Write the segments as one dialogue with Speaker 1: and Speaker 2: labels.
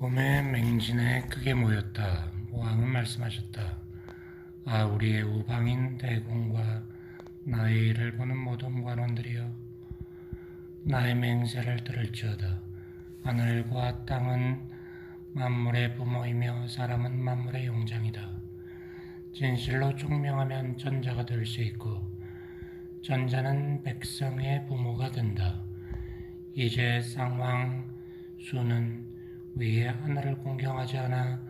Speaker 1: 봄에 맹진에 크게 모였다. 왕은 말씀하셨다. 아, 우리의 우방인 대공과 나의 일을 보는 모든 관원들이여, 나의 맹세를 들을지어다. 하늘과 땅은 만물의 부모이며 사람은 만물의 용장이다. 진실로 총명하면 전자가 될 수 있고 전자는 백성의 부모가 된다. 이제 쌍왕 수는 위에 하늘을 공경하지 않아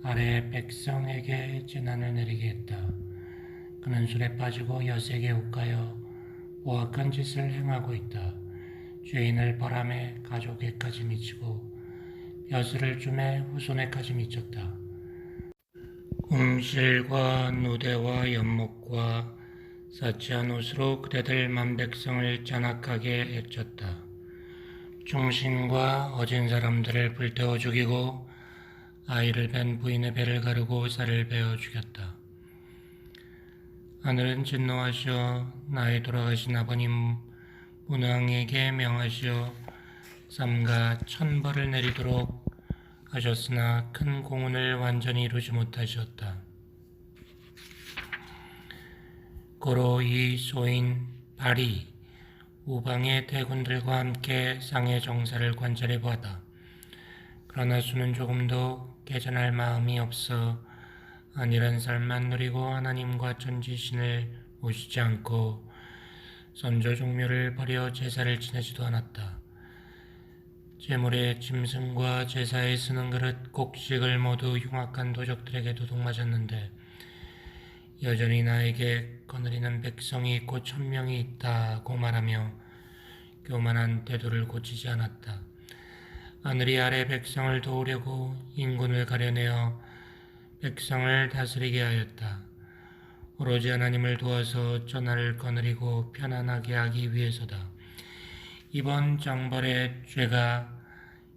Speaker 1: 아래 백성에게 재난을 내리게 했다. 그는 술에 빠지고 여색에 욱하여 모악한 짓을 행하고 있다. 죄인을 벌함에 가족에까지 미치고 벼슬을 주매 후손에까지 미쳤다. 음실과 누대와 연목과 사치한 옷으로 그대들 만백성을 잔악하게 해쳤다. 중신과 어진 사람들을 불태워 죽이고 아이를 뺀 부인의 배를 가르고 쌀을 베어 죽였다. 하늘은 진노하시어 나의 돌아가신 아버님 문왕에게 명하시어 삼가 천벌을 내리도록 하셨으나 큰 공훈을 완전히 이루지 못하셨다. 고로 이 소인 발이 우방의 대군들과 함께 상의 정사를 관찰해 보았다. 그러나 수는 조금도 개전할 마음이 없어 안일한 삶만 누리고 하나님과 천지신을 모시지 않고 선조 종묘를 버려 제사를 지내지도 않았다. 제물의 짐승과 제사에 쓰는 그릇, 곡식을 모두 흉악한 도적들에게 도둑맞았는데 여전히 나에게 거느리는 백성이 있고 천명이 있다고 말하며 교만한 태도를 고치지 않았다. 하늘이 아래 백성을 도우려고 인군을 가려내어 백성을 다스리게 하였다. 오로지 하나님을 도와서 전하를 거느리고 편안하게 하기 위해서다. 이번 정벌의 죄가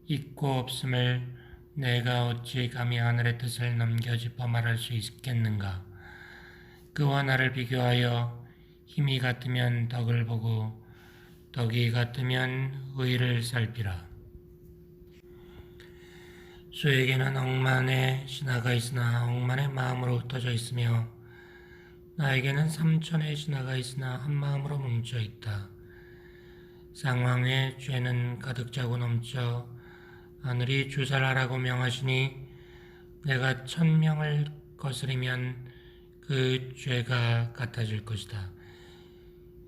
Speaker 1: 있고 없음을 내가 어찌 감히 하늘의 뜻을 넘겨 짚어 말할 수 있겠는가. 그와 나를 비교하여 힘이 같으면 덕을 보고 덕이 같으면 의를 살피라. 수에게는 억만의 신하가 있으나 억만의 마음으로 흩어져 있으며 나에게는 삼천의 신하가 있으나 한 마음으로 뭉쳐 있다. 상왕의 죄는 가득 차고 넘쳐 하늘이 주살하라고 명하시니 내가 천명을 거스리면 그 죄가 같아질 것이다.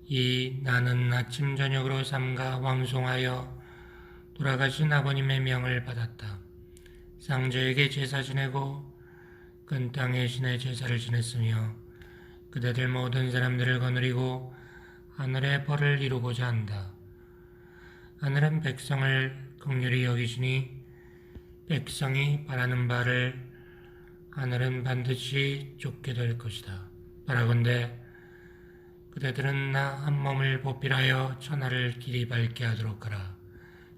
Speaker 1: 이 나는 아침 저녁으로 삼가 왕송하여 돌아가신 아버님의 명을 받았다. 상저에게 제사 지내고 큰 땅의 신의 제사를 지냈으며 그대들 모든 사람들을 거느리고 하늘의 벌을 이루고자 한다. 하늘은 백성을 긍휼히 여기시니 백성이 바라는 바를 하늘은 반드시 쫓게 될 것이다. 바라건대 그대들은 나 한 몸을 보필하여 천하를 길이 밝게 하도록 하라.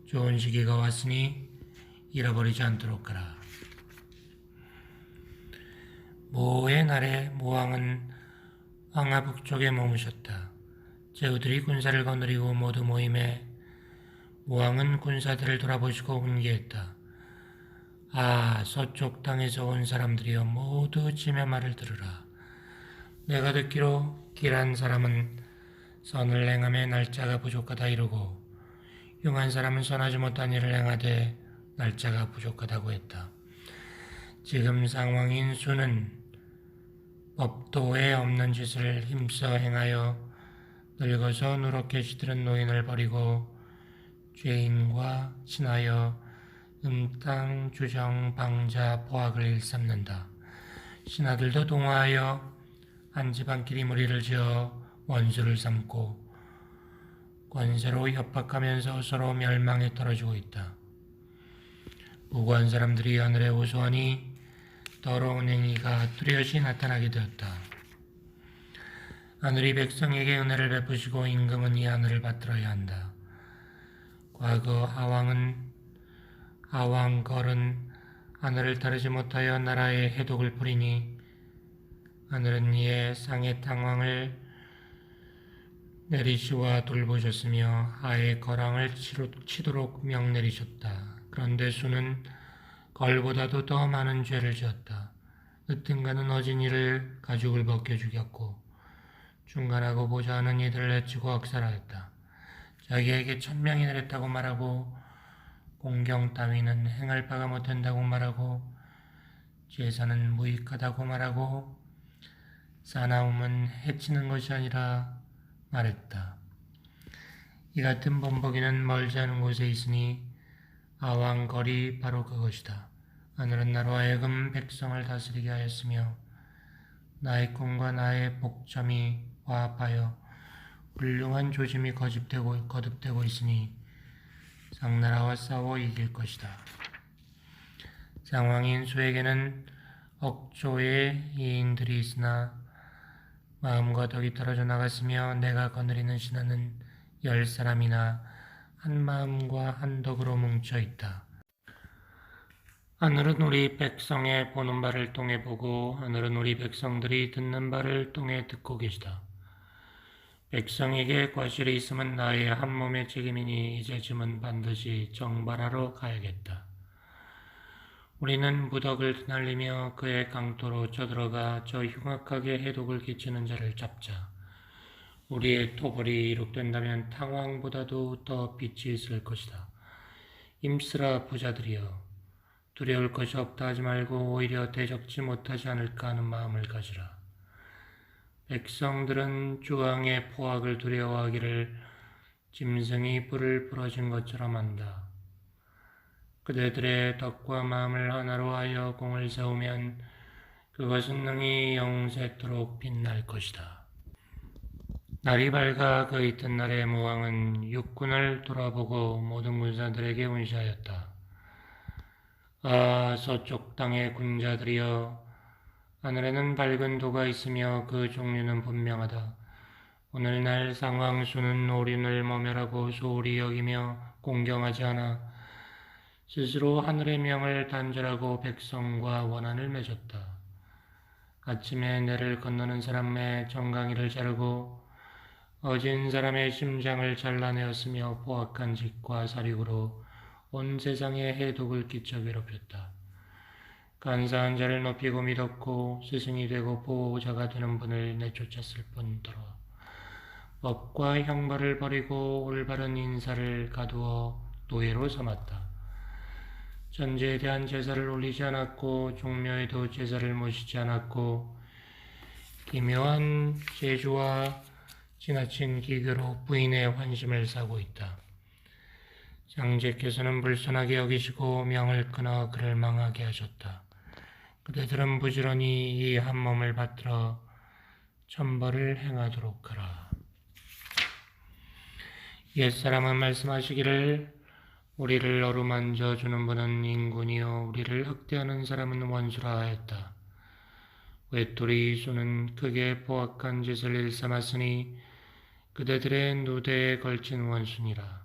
Speaker 1: 좋은 시기가 왔으니 잃어버리지 않도록 하라. 모의 날에 모왕은 황하 북쪽에 머무셨다. 제후들이 군사를 거느리고 모두 모임에 모왕은 군사들을 돌아보시고 훈계했다. 아, 서쪽 땅에서 온 사람들이여 모두 짐의 말을 들으라. 내가 듣기로 길한 사람은 선을 행함에 날짜가 부족하다 이르고 용한 사람은 선하지 못한 일을 행하되 날짜가 부족하다고 했다. 지금 상왕인 수는 법도에 없는 짓을 힘써 행하여 늙어서 누렇게 시들은 노인을 버리고 죄인과 친하여 음탕, 주정, 방자, 보악을 일삼는다. 신하들도 동화하여 한 집안끼리 무리를 지어 원수를 삼고 권세로 협박하면서 서로 멸망에 떨어지고 있다. 무고한 사람들이 하늘에 호소하니 더러운 행위가 뚜렷이 나타나게 되었다. 하늘이 백성에게 은혜를 베푸시고 임금은 이 하늘을 받들어야 한다. 과거 아왕걸은 하늘을 따르지 못하여 나라에 해독을 부리니 하늘은 이에 상의 탕왕을 내리시와 돌보셨으며 하의 거랑을 치도록 명내리셨다. 그런데 수는 벌보다도 더 많은 죄를 지었다. 으뜸가는 어진이를 가죽을 벗겨 죽였고 중간하고 보자 하는 이들을 해치고 억살하였다. 자기에게 천명이 내렸다고 말하고 공경 따위는 행할 바가 못된다고 말하고 제사는 무익하다고 말하고 사나움은 해치는 것이 아니라 말했다. 이 같은 범벅이는 멀지 않은 곳에 있으니 아왕거리 바로 그것이다. 하늘은 나로 하여금 백성을 다스리게 하였으며 나의 꿈과 나의 복점이 화합하여 훌륭한 조짐이 거듭되고 있으니 상나라와 싸워 이길 것이다. 상왕인 수에게는 억조의 이인들이 있으나 마음과 덕이 떨어져 나갔으며 내가 거느리는 신하는 10사람이나 한 마음과 한 덕으로 뭉쳐 있다. 하늘은 우리 백성의 보는 바를 통해 보고 하늘은 우리 백성들이 듣는 바를 통해 듣고 계시다. 백성에게 과실이 있으면 나의 한 몸의 책임이니 이제쯤은 반드시 정발하러 가야겠다. 우리는 무덕을 휘날리며 그의 강토로 쳐들어가 저 흉악하게 해독을 끼치는 자를 잡자. 우리의 토벌이 이룩된다면 탕왕보다도 더 빛이 있을 것이다. 임스라 부자들이여, 두려울 것이 없다 하지 말고 오히려 대적지 못하지 않을까 하는 마음을 가지라. 백성들은 주왕의 포악을 두려워하기를 짐승이 뿔을 부러진 것처럼 한다. 그대들의 덕과 마음을 하나로 하여 공을 세우면 그것은 능히 영세토록 빛날 것이다. 날이 밝아 그 이튿날에 무왕은 육군을 돌아보고 모든 군사들에게 운시하였다. 아, 서쪽 땅의 군자들이여, 하늘에는 밝은 도가 있으며 그 종류는 분명하다. 오늘날 상왕수는 오륜을 모멸하고 소홀히 여기며 공경하지 않아 스스로 하늘의 명을 단절하고 백성과 원한을 맺었다. 아침에 내를 건너는 사람의 정강이를 자르고 어진 사람의 심장을 잘라내었으며 포악한 짓과 살육으로 온 세상에 해독을 끼쳐 괴롭혔다. 간사한 자를 높이고 믿었고 스승이 되고 보호자가 되는 분을 내쫓았을 뿐더러 법과 형벌을 버리고 올바른 인사를 가두어 노예로 삼았다. 전제에 대한 제사를 올리지 않았고 종묘에도 제사를 모시지 않았고 기묘한 제주와 지나친 기교로 부인의 환심을 사고 있다. 장제께서는 불손하게 여기시고 명을 끊어 그를 망하게 하셨다. 그대들은 부지런히 이 한 몸을 받들어 천벌을 행하도록 하라. 옛사람은 말씀하시기를 우리를 어루만져 주는 분은 인군이요 우리를 학대하는 사람은 원수라 하였다. 외톨이 이수는 크게 포악한 짓을 일삼았으니 그대들의 누대에 걸친 원수니라.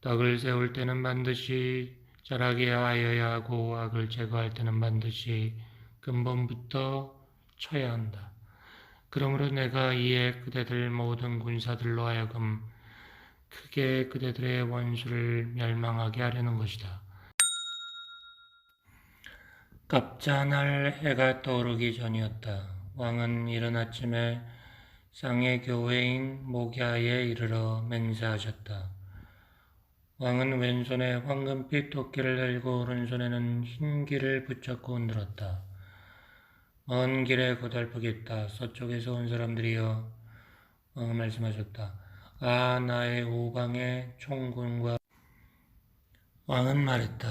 Speaker 1: 덕을 세울 때는 반드시 자라게 하여야 하고 악을 제거할 때는 반드시 근본부터 쳐야 한다. 그러므로 내가 이에 그대들 모든 군사들로 하여금 크게 그대들의 원수를 멸망하게 하려는 것이다. 갑자날 해가 떠오르기 전이었다. 왕은 이른 아침에 상의 교회인 목야에 이르러 맹세하셨다. 왕은 왼손에 황금빛 도끼를 들고 오른손에는 흰 길을 붙잡고 흔들었다. 먼 길에 고달프겠다. 서쪽에서 온 사람들이여, 왕은 말씀하셨다. 아, 나의 우방의 총군과 왕은 말했다.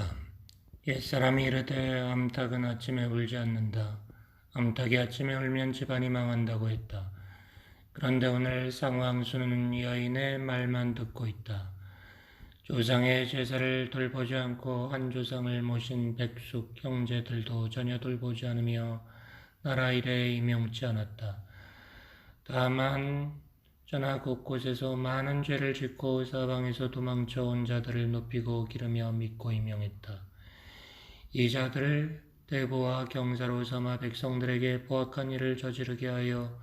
Speaker 1: 옛사람이 이르되 암탉은 아침에 울지 않는다. 암탉이 아침에 울면 집안이 망한다고 했다. 그런데 오늘 상왕수는 여인의 말만 듣고 있다. 조상의 제사를 돌보지 않고 한 조상을 모신 백숙 형제들도 전혀 돌보지 않으며 나라 일에 임용치 않았다. 다만 전하 곳곳에서 많은 죄를 짓고 사방에서 도망쳐 온 자들을 높이고 기르며 믿고 임용했다. 이 자들을 대보와 경사로 삼아 백성들에게 포악한 일을 저지르게 하여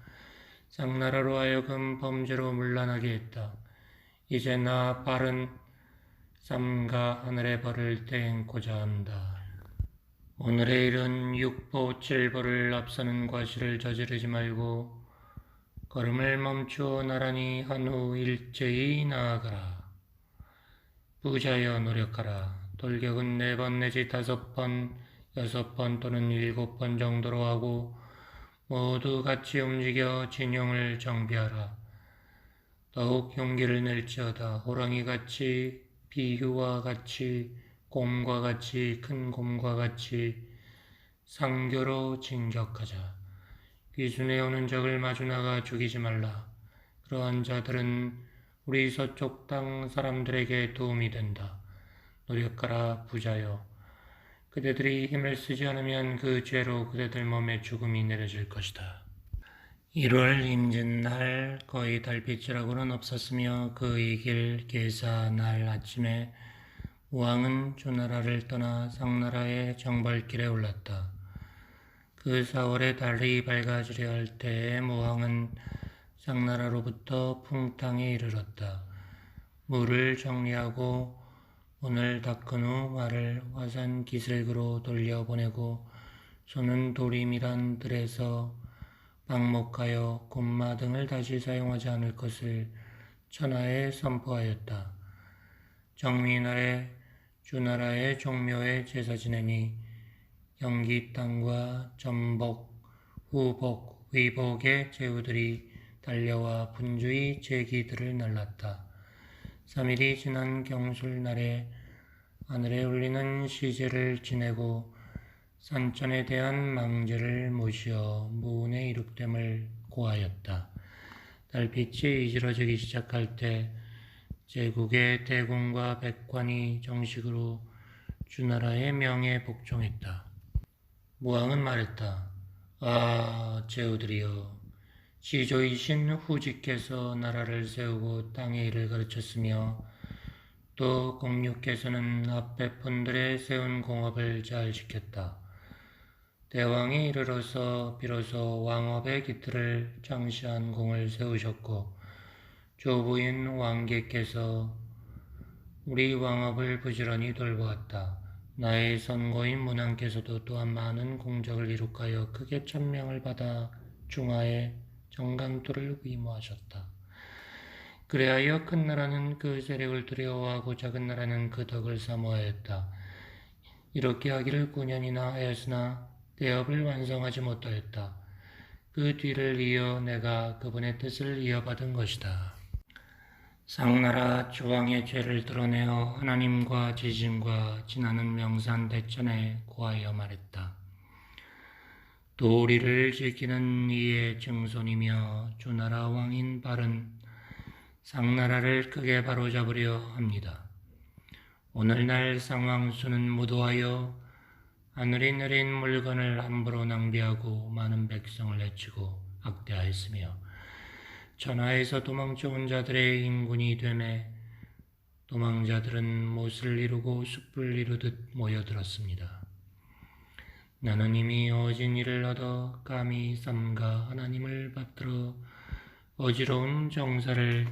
Speaker 1: 상나라로 하여금 범죄로 문란하게 했다. 이제 나 발은 삼가 하늘의 벌을 대행고자 한다. 오늘의 일은 육보 칠보를 앞서는 과실을 저지르지 말고 걸음을 멈추어 나란히 한 후 일제히 나아가라. 부자여 노력하라. 돌격은 4번 내지 5번, 6번 또는 7번 정도로 하고 모두 같이 움직여 진영을 정비하라. 더욱 용기를 낼지어다. 호랑이같이, 비유와 같이, 곰과 같이, 큰 곰과 같이 상교로 진격하자. 귀순에 오는 적을 마주나가 죽이지 말라. 그러한 자들은 우리 서쪽 땅 사람들에게 도움이 된다. 노력하라 부자여. 그대들이 힘을 쓰지 않으면 그 죄로 그대들 몸에 죽음이 내려질 것이다. 1월 임진날 거의 달빛이라고는 없었으며 그 이길 계사 날 아침에 우왕은 주나라를 떠나 상나라의 정벌길에 올랐다. 그 4월에 달이 밝아지려 할 때에 무왕은 상나라로부터 풍탕에 이르렀다. 물을 정리하고 문을 닦은 후 말을 화산 기슭으로 돌려보내고 소는 도리미란 들에서 방목하여 곶마 등을 다시 사용하지 않을 것을 천하에 선포하였다. 정미날에 주나라의 종묘에 제사 지내니 영기 땅과 전복, 후복, 위복의 제후들이 달려와 분주히 제기들을 날랐다. 3일이 지난 경술날에 하늘에 울리는 시제를 지내고 산천에 대한 망제를 모시어 무운의 이룩됨을 고하였다. 달빛이 이지러지기 시작할 때 제국의 대궁과 백관이 정식으로 주나라의 명에 복종했다. 무왕은 말했다. 아, 제후들이여. 시조이신 후지께서 나라를 세우고 땅의 일을 가르쳤으며 또 공유께서는 앞에 분들의 세운 공업을 잘 지켰다. 대왕이 이르러서 비로소 왕업의 기틀을 장시한 공을 세우셨고 조부인 왕계께서 우리 왕업을 부지런히 돌보았다. 나의 선고인 문왕께서도 또한 많은 공적을 이룩하여 크게 천명을 받아 중하에 정강토를 위모하셨다. 그리하여 큰 나라는 그 세력을 두려워하고 작은 나라는 그 덕을 사모하였다. 이렇게 하기를 9년이나 하였으나 대업을 완성하지 못하였다. 그 뒤를 이어 내가 그분의 뜻을 이어받은 것이다. 상나라 주왕의 죄를 드러내어 하나님과 지심과 지나는 명산 대천에 고하여 말했다. 도리를 지키는 이의 증손이며 주나라 왕인 발은 상나라를 크게 바로잡으려 합니다. 오늘날 상왕수는 무도하여 하늘이 내린 물건을 함부로 낭비하고 많은 백성을 해치고 악대하였으며 천하에서 도망쳐온 자들의 인군이 되매 도망자들은 못을 이루고 숲을 이루듯 모여들었습니다. 나는 이미 어진 일을 얻어 감히 삼가 하나님을 받들어 어지러운 정사를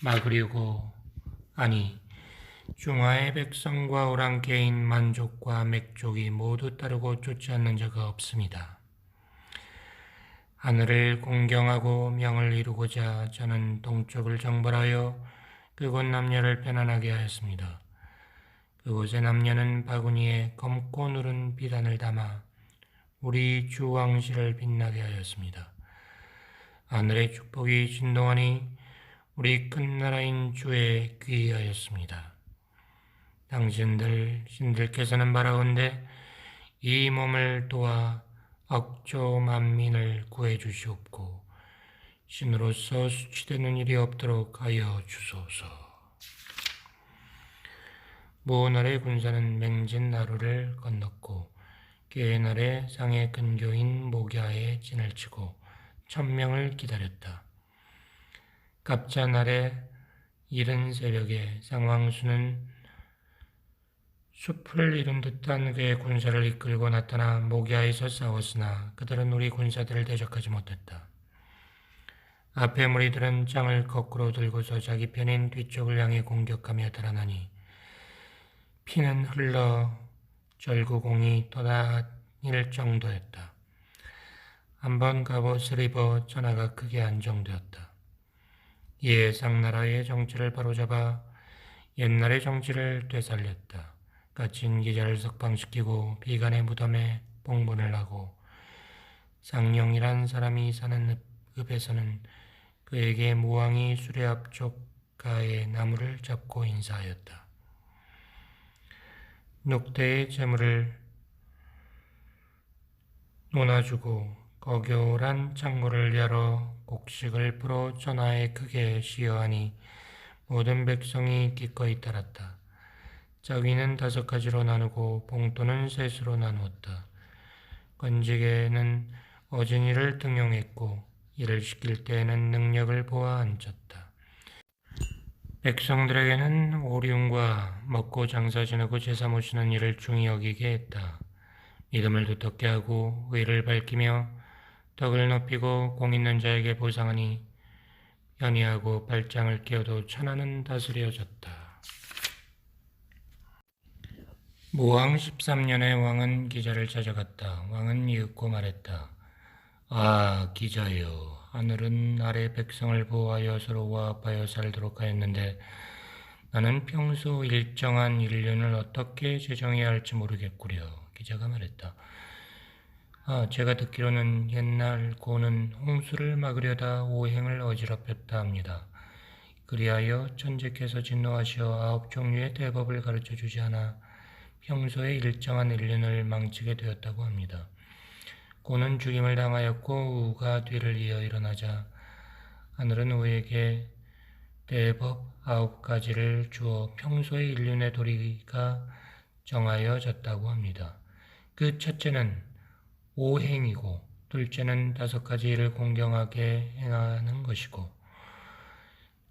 Speaker 1: 막으려고 하니 중화의 백성과 오랑캐인 만족과 맥족이 모두 따르고 쫓지 않는 자가 없습니다. 하늘을 공경하고 명을 이루고자 저는 동쪽을 정벌하여 그곳 남녀를 편안하게 하였습니다. 그곳의 남녀는 바구니에 검고 누른 비단을 담아 우리 주 왕실을 빛나게 하였습니다. 하늘의 축복이 진동하니 우리 큰 나라인 주에 귀하였습니다. 당신들 신들께서는 바라온대 이 몸을 도와 억조 만민을 구해주시옵고 신으로서 수치되는 일이 없도록 하여 주소서. 모날의 군사는 맹진 나루를 건넜고 게날의 상의 근교인 모갸에 진을 치고 천명을 기다렸다. 갑자날의 이른 새벽에 상왕수는 숲을 이룬 듯한 그의 군사를 이끌고 나타나 모갸에서 싸웠으나 그들은 우리 군사들을 대적하지 못했다. 앞에 무리들은 창을 거꾸로 들고서 자기 편인 뒤쪽을 향해 공격하며 달아나니 피는 흘러 절구공이 떠다닐 정도였다. 한번 갑옷을 입어 전하가 크게 안정되었다. 이에 상나라의 정치를 바로잡아 옛날의 정치를 되살렸다. 갇힌 기자를 석방시키고 비간의 무덤에 봉분을 하고 상룡이란 사람이 사는 읍에서는 그에게 무왕이 수레 앞쪽 가에 나무를 잡고 인사하였다. 눅대의 재물을 놓아주고 거교란 창고를 열어 곡식을 풀어 전하에 크게 시어하니 모든 백성이 기꺼이 따랐다. 자위는 5가지로 나누고 봉또는 셋으로 나누었다. 관직에는 어진이를 등용했고 일을 시킬 때에는 능력을 보아 앉혔다. 백성들에게는 오륜과 먹고 장사 지내고 제사 모시는 일을 중히 여기게 했다. 믿음을 두텁게 하고 의를 밝히며 덕을 높이고 공 있는 자에게 보상하니 연희하고 발장을 끼워도 천하는 다스려졌다. 무왕 13년에 왕은 기자를 찾아갔다. 왕은 이윽고 말했다. 아, 기자여, 하늘은 아래 백성을 보호하여 서로 화합하여 살도록 하였는데 나는 평소 일정한 일륜을 어떻게 제정해야 할지 모르겠구려. 기자가 말했다. 제가 듣기로는 옛날 고는 홍수를 막으려다 오행을 어지럽혔다 합니다. 그리하여 천재께서 진노하시어 9종류의 대법을 가르쳐 주지 않아 평소에 일정한 일륜을 망치게 되었다고 합니다. 고는 죽임을 당하였고 우가 뒤를 이어 일어나자 하늘은 우에게 대법 9가지를 주어 평소의 일륜의 도리가 정하여졌다고 합니다. 그 첫째는 오행이고 둘째는 5가지 일을 공경하게 행하는 것이고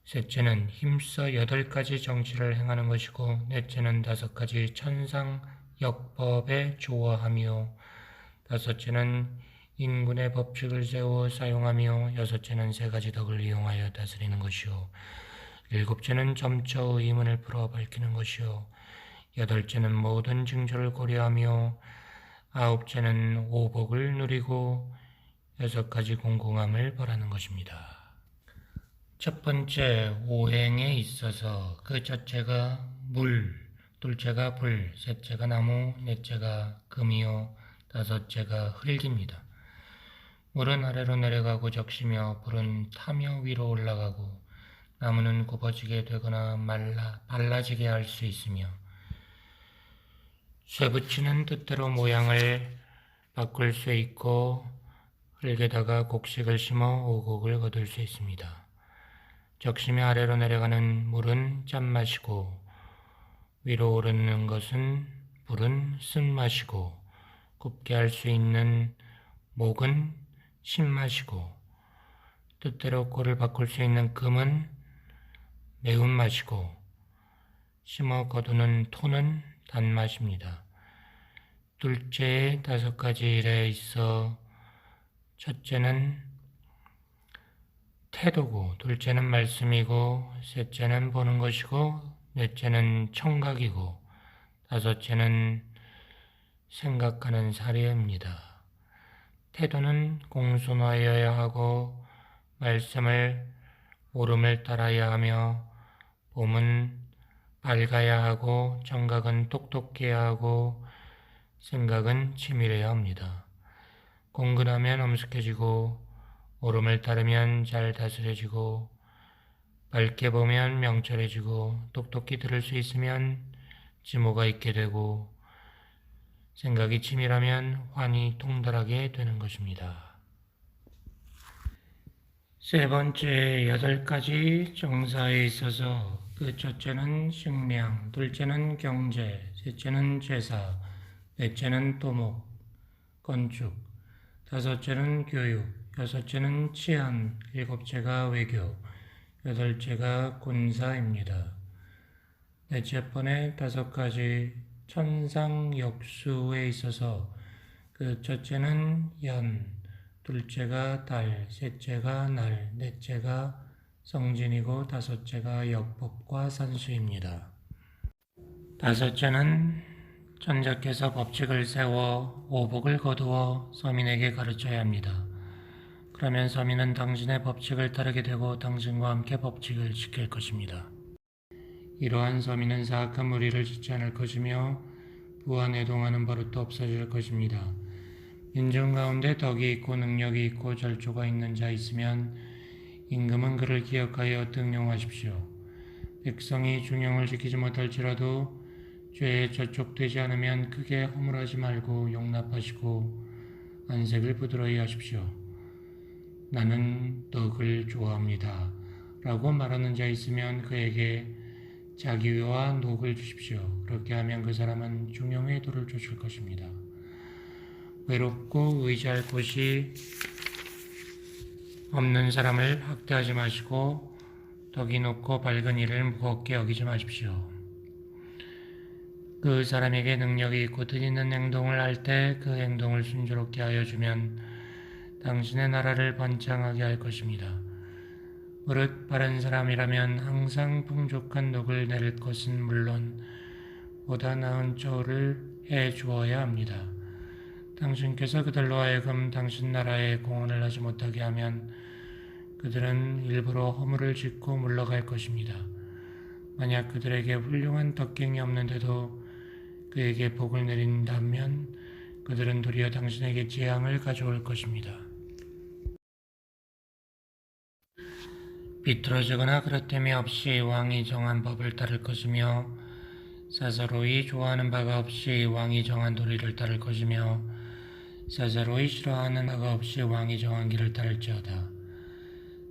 Speaker 1: 셋째는 힘써 8가지 정치를 행하는 것이고 넷째는 5가지 천상역법에 조어하며 다섯째는 인군의 법칙을 세워 사용하며 여섯째는 3가지 덕을 이용하여 다스리는 것이요 일곱째는 점처 의문을 풀어 밝히는 것이요 여덟째는 모든 징조를 고려하며 아홉째는 오복을 누리고 6가지 공공함을 벌하는 것입니다. 첫 번째 오행에 있어서 그 첫째가 물, 둘째가 불, 셋째가 나무, 넷째가 금이요 다섯째가 흙입니다. 물은 아래로 내려가고 적시며 불은 타며 위로 올라가고 나무는 굽어지게 되거나 발라지게 할 수 있으며 쇠붙이는 뜻대로 모양을 바꿀 수 있고 흙에다가 곡식을 심어 오곡을 거둘 수 있습니다. 적시며 아래로 내려가는 물은 짠맛이고 위로 오르는 것은 불은 쓴맛이고 굽게 할 수 있는 목은 신맛이고 뜻대로 꼴을 바꿀 수 있는 금은 매운맛이고 심어 거두는 토는 단맛입니다. 둘째의 5가지 일에 있어 첫째는 태도고 둘째는 말씀이고 셋째는 보는 것이고 넷째는 청각이고 다섯째는 생각하는 사례입니다. 태도는 공손하여야 하고 말씀을 옳음을 따라야 하며 봄은 밝아야 하고 청각은 똑똑해야 하고 생각은 치밀해야 합니다. 공근하면 엄숙해지고 옳음을 따르면 잘 다스려지고 밝게 보면 명철해지고 똑똑히 들을 수 있으면 지모가 있게 되고 생각이 치밀하면 환히 통달하게 되는 것입니다. 세 번째 8가지 정사에 있어서 그 첫째는 식량, 둘째는 경제, 셋째는 제사, 넷째는 토목, 건축, 다섯째는 교육, 여섯째는 치안, 일곱째가 외교, 여덟째가 군사입니다. 넷째 번의 5가지 천상역수에 있어서 그 첫째는 연, 둘째가 달, 셋째가 날, 넷째가 성진이고 다섯째가 역법과 산수입니다. 다섯째는 천자께서 법칙을 세워 오복을 거두어 서민에게 가르쳐야 합니다. 그러면 서민은 당신의 법칙을 따르게 되고 당신과 함께 법칙을 지킬 것입니다. 이러한 서민은 사악한 무리를 짓지 않을 것이며 부와 내동하는 버릇도 없어질 것입니다. 민중 가운데 덕이 있고 능력이 있고 절조가 있는 자 있으면 임금은 그를 기억하여 등용하십시오. 백성이 중용을 지키지 못할지라도 죄에 저촉되지 않으면 크게 허물하지 말고 용납하시고 안색을 부드러이 하십시오. 나는 덕을 좋아합니다. 라고 말하는 자 있으면 그에게 자기와 녹을 주십시오. 그렇게 하면 그 사람은 중용의 도를 쫓을 것입니다. 외롭고 의지할 곳이 없는 사람을 학대하지 마시고 덕이 높고 밝은 일을 무겁게 여기지 마십시오. 그 사람에게 능력이 있고 뜻 있는 행동을 할 때 그 행동을 순조롭게 하여 주면 당신의 나라를 번창하게 할 것입니다. 무릇 바른 사람이라면 항상 풍족한 녹을 내릴 것은 물론 보다 나은 조를 해 주어야 합니다. 당신께서 그들로 하여금 당신 나라에 공헌을 하지 못하게 하면 그들은 일부러 허물을 짓고 물러갈 것입니다. 만약 그들에게 훌륭한 덕경이 없는데도 그에게 복을 내린다면 그들은 도리어 당신에게 재앙을 가져올 것입니다. 비틀어지거나 그릇됨이 없이 왕이 정한 법을 따를 것이며 사사로이 좋아하는 바가 없이 왕이 정한 도리를 따를 것이며 사사로이 싫어하는 바가 없이 왕이 정한 길을 따를지어다.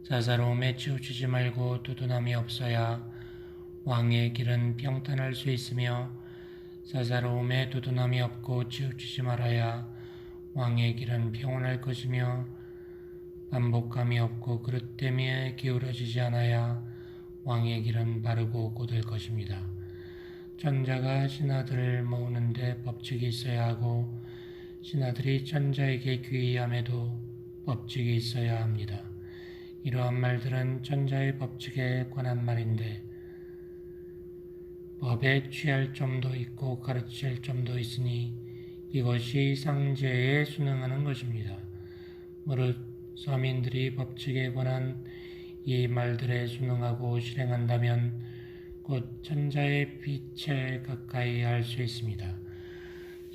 Speaker 1: 사사로움에 치우치지 말고 두둔함이 없어야 왕의 길은 평탄할 수 있으며 사사로움에 두둔함이 없고 치우치지 말아야 왕의 길은 평온할 것이며 반복함이 없고 그릇됨에 기울어지지 않아야 왕의 길은 바르고 곧을 것입니다. 천자가 신하들을 모으는데 법칙이 있어야 하고 신하들이 천자에게 귀의함에도 법칙이 있어야 합니다. 이러한 말들은 천자의 법칙에 관한 말인데 법에 취할 점도 있고 가르칠 점도 있으니 이것이 상제에 순응하는 것입니다. 무릇 서민들이 법칙에 관한 이 말들에 순응하고 실행한다면 곧 천자의 빛에 가까이 할 수 있습니다.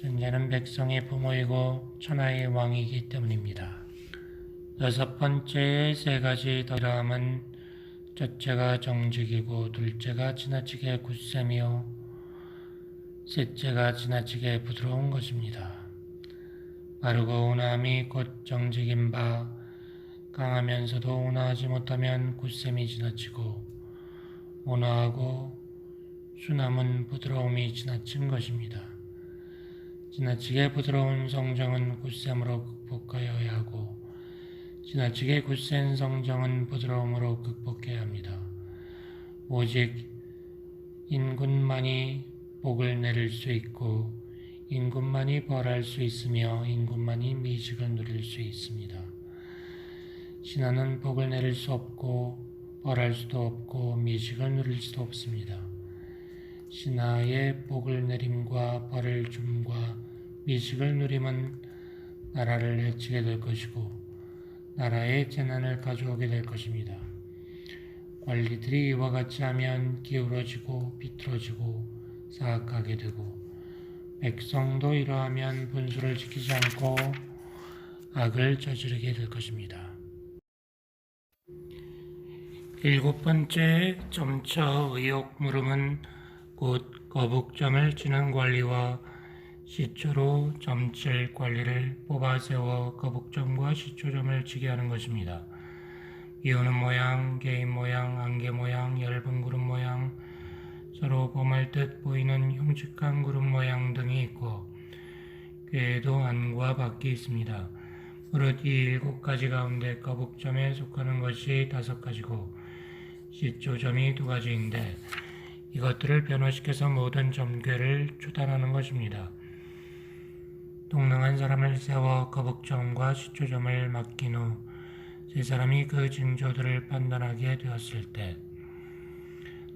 Speaker 1: 천자는 백성의 부모이고 천하의 왕이기 때문입니다. 여섯 번째의 세 가지 덕이라함은 첫째가 정직이고 둘째가 지나치게 굳셈이요 셋째가 지나치게 부드러운 것입니다. 바르고 온화함이 곧 정직인 바 강하면서도 온화하지 못하면 굳셈이 지나치고 온화하고 순함은 부드러움이 지나친 것입니다. 지나치게 부드러운 성정은 굳셈으로 극복하여야 하고 지나치게 굳센 성정은 부드러움으로 극복해야 합니다. 오직 인군만이 복을 내릴 수 있고 인군만이 벌할 수 있으며 인군만이 미식을 누릴 수 있습니다. 신하는 복을 내릴 수 없고 벌할 수도 없고 미식을 누릴 수도 없습니다. 신하의 복을 내림과 벌을 줌과 미식을 누림은 나라를 해치게 될 것이고 나라에 재난을 가져오게 될 것입니다. 관리들이 이와 같이 하면 기울어지고 비틀어지고 사악하게 되고 백성도 이러하면 분수를 지키지 않고 악을 저지르게 될 것입니다. 일곱 번째 점처 의욕 물음은 곧 거북점을 치는 관리와 시초로 점칠 관리를 뽑아 세워 거북점과 시초점을 치게 하는 것입니다. 비오는 모양, 개인 모양, 안개 모양, 얇은 구름 모양, 서로 범할 듯 보이는 흉측한 구름 모양 등이 있고 궤에도 안과 밖이 있습니다. 무릇 이 일곱 가지 가운데 거북점에 속하는 것이 5가지고 시초점이 2가지인데 이것들을 변화시켜서 모든 점괘를 추단하는 것입니다. 동능한 사람을 세워 거북점과 시초점을 맡긴 후 세 사람이 그 징조들을 판단하게 되었을 때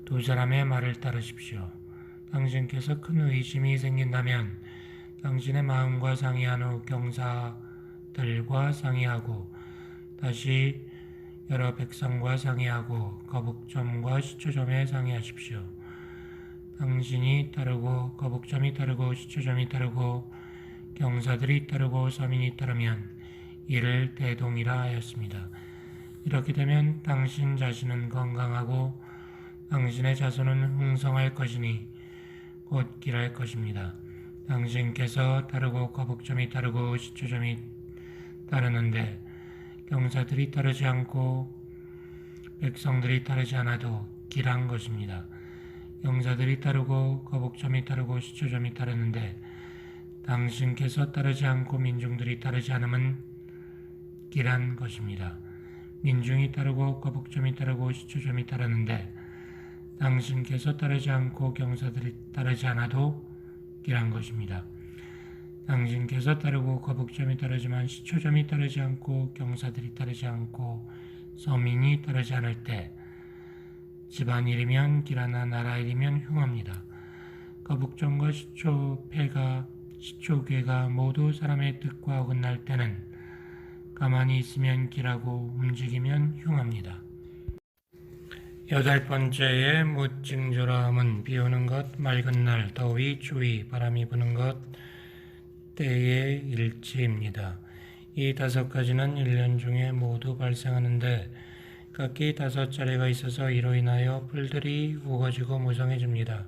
Speaker 1: 두 사람의 말을 따르십시오. 당신께서 큰 의심이 생긴다면 당신의 마음과 상의한 후 경사들과 상의하고 다시 여러 백성과 상의하고 거북점과 시초점에 상의하십시오. 당신이 따르고 거북점이 따르고 시초점이 따르고 경사들이 따르고 서민이 따르면 이를 대동이라 하였습니다. 이렇게 되면 당신 자신은 건강하고 당신의 자손은 흥성할 것이니 곧 길할 것입니다. 당신께서 따르고 거북점이 따르고 시초점이 따르는데 경사들이 따르지 않고 백성들이 따르지 않아도 길한 것입니다. 경사들이 따르고 거북점이 따르고 시초점이 따르는데 당신께서 따르지 않고 민중들이 따르지 않음은 길한 것입니다. 민중이 따르고 거북점이 따르고 시초점이 따르는데 당신께서 따르지 않고 경사들이 따르지 않아도 길한 것입니다. 당신께서 따르고 거북점이 따르지만 시초점이 따르지 않고 경사들이 따르지 않고 서민이 따르지 않을 때 집안일이면 길하나 나라일이면 흉합니다. 거북점과 시초괴가 모두 사람의 뜻과 어긋날 때는 가만히 있으면 길하고 움직이면 흉합니다. 8번째의 무징조라함은 비오는 것, 맑은 날, 더위, 추위, 바람이 부는 것, 때의 일치입니다. 이 5가지는 1년 중에 모두 발생하는데 각기 5차례가 있어서 이로 인하여 풀들이 우거지고 무성해집니다.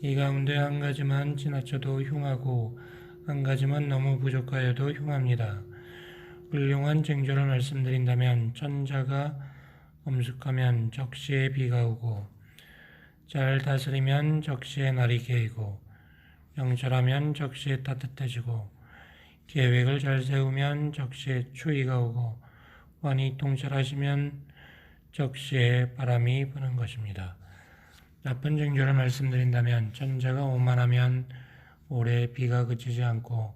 Speaker 1: 이 가운데 한 가지만 지나쳐도 흉하고 한 가지만 너무 부족하여도 흉합니다. 훌륭한 징조를 말씀드린다면 천자가 엄숙하면 적시에 비가 오고 잘 다스리면 적시에 날이 개이고 명철하면 적시에 따뜻해지고 계획을 잘 세우면 적시에 추위가 오고 완이 통찰하시면 적시에 바람이 부는 것입니다. 나쁜 징조를 말씀드린다면 천자가 오만하면 오래 비가 그치지 않고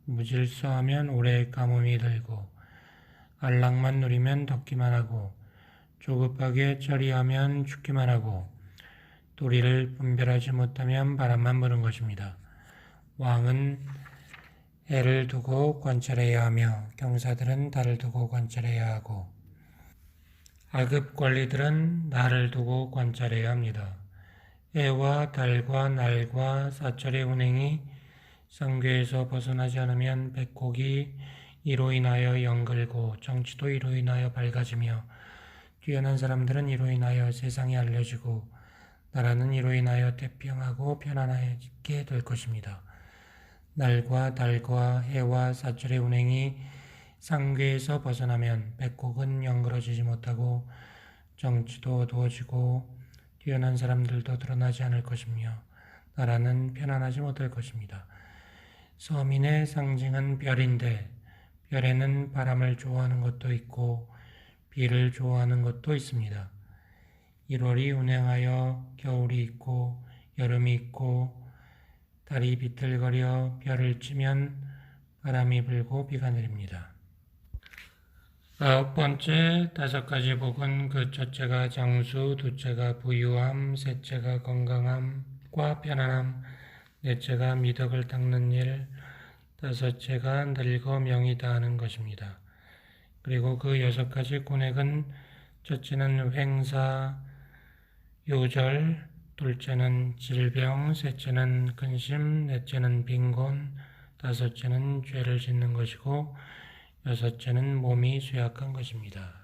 Speaker 1: 무질서하면 오래 가뭄이 들고 안락만 누리면 덥기만 하고 조급하게 처리하면 춥기만 하고 도리를 분별하지 못하면 바람만 부는 것입니다. 왕은 해를 두고 관찰해야 하며 경사들은 달을 두고 관찰해야 하고 하급 관리들은 날을 두고 관찰해야 합니다. 해와 달과 날과 사철의 운행이 상궤에서 벗어나지 않으면 백곡이 이로 인하여 영글고 정치도 이로 인하여 밝아지며 뛰어난 사람들은 이로 인하여 세상에 알려지고 나라는 이로 인하여 태평하고 편안하게 될 것입니다. 날과 달과 해와 사철의 운행이 상궤에서 벗어나면 백곡은 영그러지지 못하고 정치도 어두워지고 뛰어난 사람들도 드러나지 않을 것이며 나라는 편안하지 못할 것입니다. 서민의 상징은 별인데 별에는 바람을 좋아하는 것도 있고 비를 좋아하는 것도 있습니다. 1월이 운행하여 겨울이 있고 여름이 있고 달이 비틀거려 별을 치면 바람이 불고 비가 내립니다. 9번째 5가지 복은 그 첫째가 장수, 둘째가 부유함, 셋째가 건강함과 편안함, 넷째가 미덕을 닦는 일, 다섯째가 늙어 명이 다하는 것입니다. 그리고 그 6가지 군액은 첫째는 횡사, 요절, 둘째는 질병, 셋째는 근심, 넷째는 빈곤, 다섯째는 죄를 짓는 것이고 여섯째는 몸이 쇠약한 것입니다.